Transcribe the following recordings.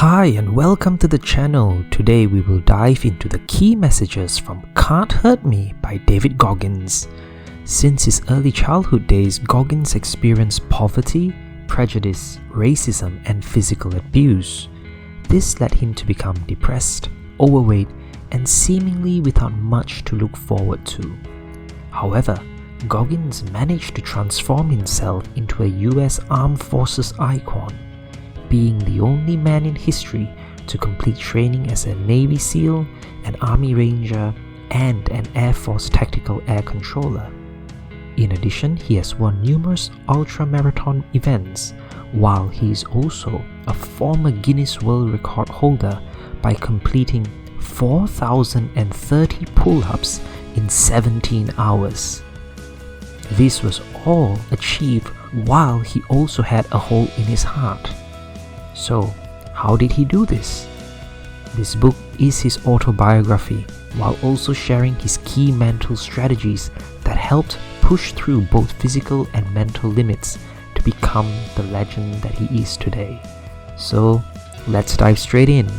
Hi and welcome to the channel. Today we will dive into the key messages from Can't Hurt Me by David Goggins. Since his early childhood days, Goggins experienced poverty, prejudice, racism and physical abuse. This led him to become depressed, overweight and seemingly without much to look forward to. However, Goggins managed to transform himself into a US Armed Forces icon, being the only man in history to complete training as a Navy SEAL, an Army Ranger, and an Air Force Tactical Air Controller. In addition, he has won numerous ultra-marathon events, while he is also a former Guinness World Record holder by completing 4,030 pull-ups in 17 hours. This was all achieved while he also had a hole in his heart. So, how did he do this? This book is his autobiography, while also sharing his key mental strategies that helped push through both physical and mental limits to become the legend that he is today. So, let's dive straight in.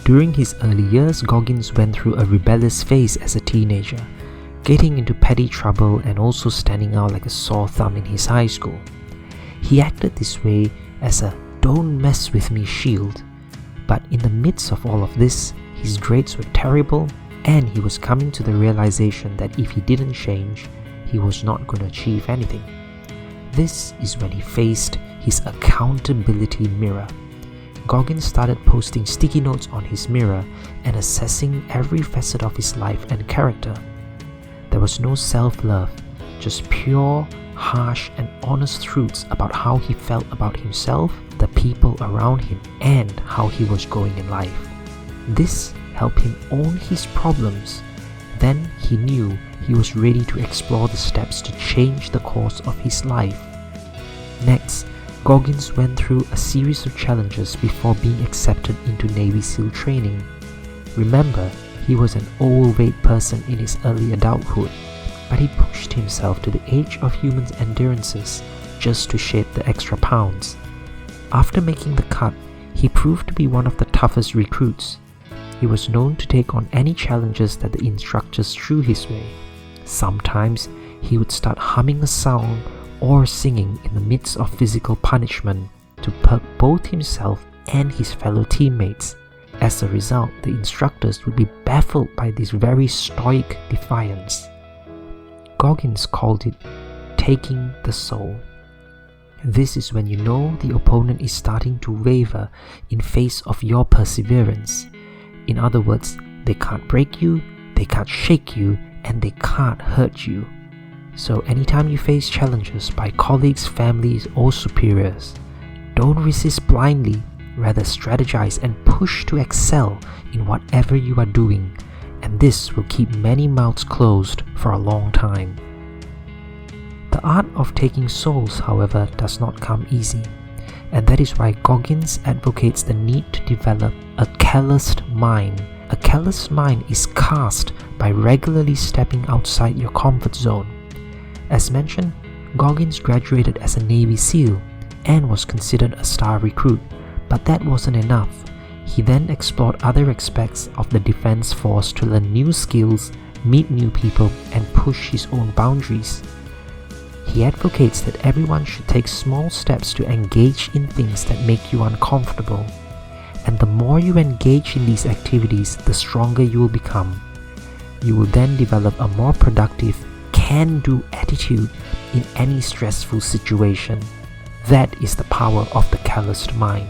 During his early years, Goggins went through a rebellious phase as a teenager, getting into petty trouble and also standing out like a sore thumb in his high school. He acted this way as a "don't mess with me" shield, but in the midst of all of this, his grades were terrible and he was coming to the realization that if he didn't change, he was not going to achieve anything. This is when he faced his accountability mirror. Goggins started posting sticky notes on his mirror and assessing every facet of his life and character. There was no self-love, just pure, harsh and honest truths about how he felt about himself, the people around him, and how he was going in life. This helped him own his problems. Then he knew he was ready to explore the steps to change the course of his life. Next, Goggins went through a series of challenges before being accepted into Navy SEAL training. Remember, he was an overweight person in his early adulthood, but he pushed himself to the edge of human endurances just to shed the extra pounds. After making the cut, he proved to be one of the toughest recruits. He was known to take on any challenges that the instructors threw his way. Sometimes he would start humming a song or singing in the midst of physical punishment to perk both himself and his fellow teammates. As a result, the instructors would be baffled by this very stoic defiance. Goggins called it taking the soul. This is when you know the opponent is starting to waver in face of your perseverance. In other words, they can't break you, they can't shake you, and they can't hurt you. So anytime you face challenges by colleagues, families, or superiors, don't resist blindly, rather strategize and push to excel in whatever you are doing. And this will keep many mouths closed for a long time. The art of taking souls, however, does not come easy, and that is why Goggins advocates the need to develop a calloused mind. A calloused mind is cast by regularly stepping outside your comfort zone. As mentioned, Goggins graduated as a Navy SEAL and was considered a star recruit, but that wasn't enough. He then explored other aspects of the defense force to learn new skills, meet new people, and push his own boundaries. He advocates that everyone should take small steps to engage in things that make you uncomfortable. And the more you engage in these activities, the stronger you will become. You will then develop a more productive, can-do attitude in any stressful situation. That is the power of the calloused mind.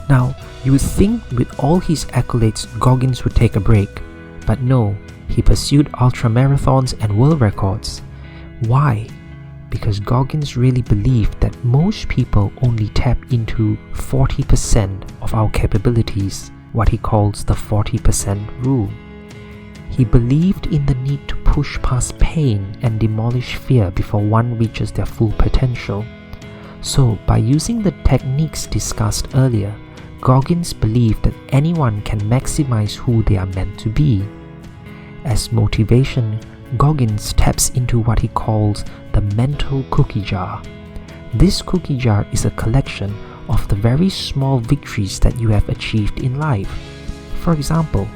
Now, you would think with all his accolades, Goggins would take a break. But no, he pursued ultra-marathons and world records. Why? Because Goggins really believed that most people only tap into 40% of our capabilities, what he calls the 40% rule. He believed in the need to push past pain and demolish fear before one reaches their full potential. So, by using the techniques discussed earlier, Goggins believed that anyone can maximize who they are meant to be. As motivation, Goggins taps into what he calls the mental cookie jar. This cookie jar is a collection of the very small victories that you have achieved in life. For example,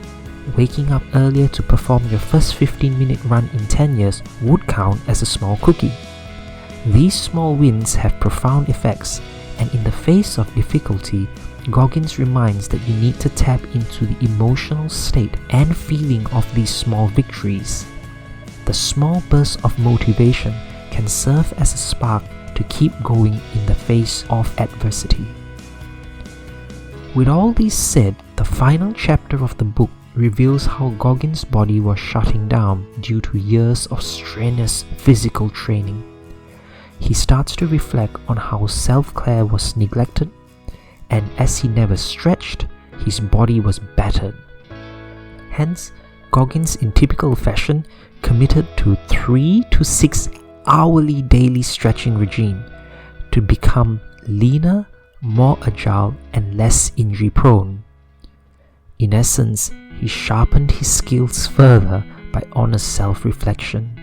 waking up earlier to perform your first 15-minute run in 10 years would count as a small cookie. These small wins have profound effects, and in the face of difficulty, Goggins reminds that you need to tap into the emotional state and feeling of these small victories. The small bursts of motivation can serve as a spark to keep going in the face of adversity. With all this said, the final chapter of the book reveals how Goggins' body was shutting down due to years of strenuous physical training. He starts to reflect on how self-care was neglected, and as he never stretched, his body was battered. Hence, Goggins, in typical fashion, committed to 3 to 6 hourly daily stretching regime to become leaner, more agile, and less injury prone. In essence, he sharpened his skills further by honest self-reflection.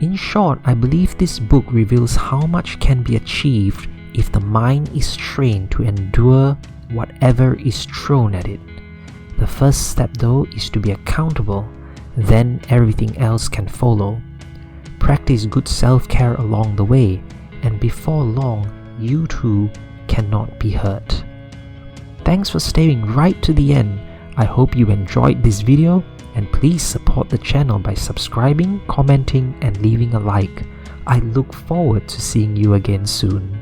In short, I believe this book reveals how much can be achieved if the mind is trained to endure whatever is thrown at it. The first step though is to be accountable, then everything else can follow. Practice good self-care along the way, and before long, you too cannot be hurt. Thanks for staying right to the end. I hope you enjoyed this video, and please support the channel by subscribing, commenting, and leaving a like. I look forward to seeing you again soon.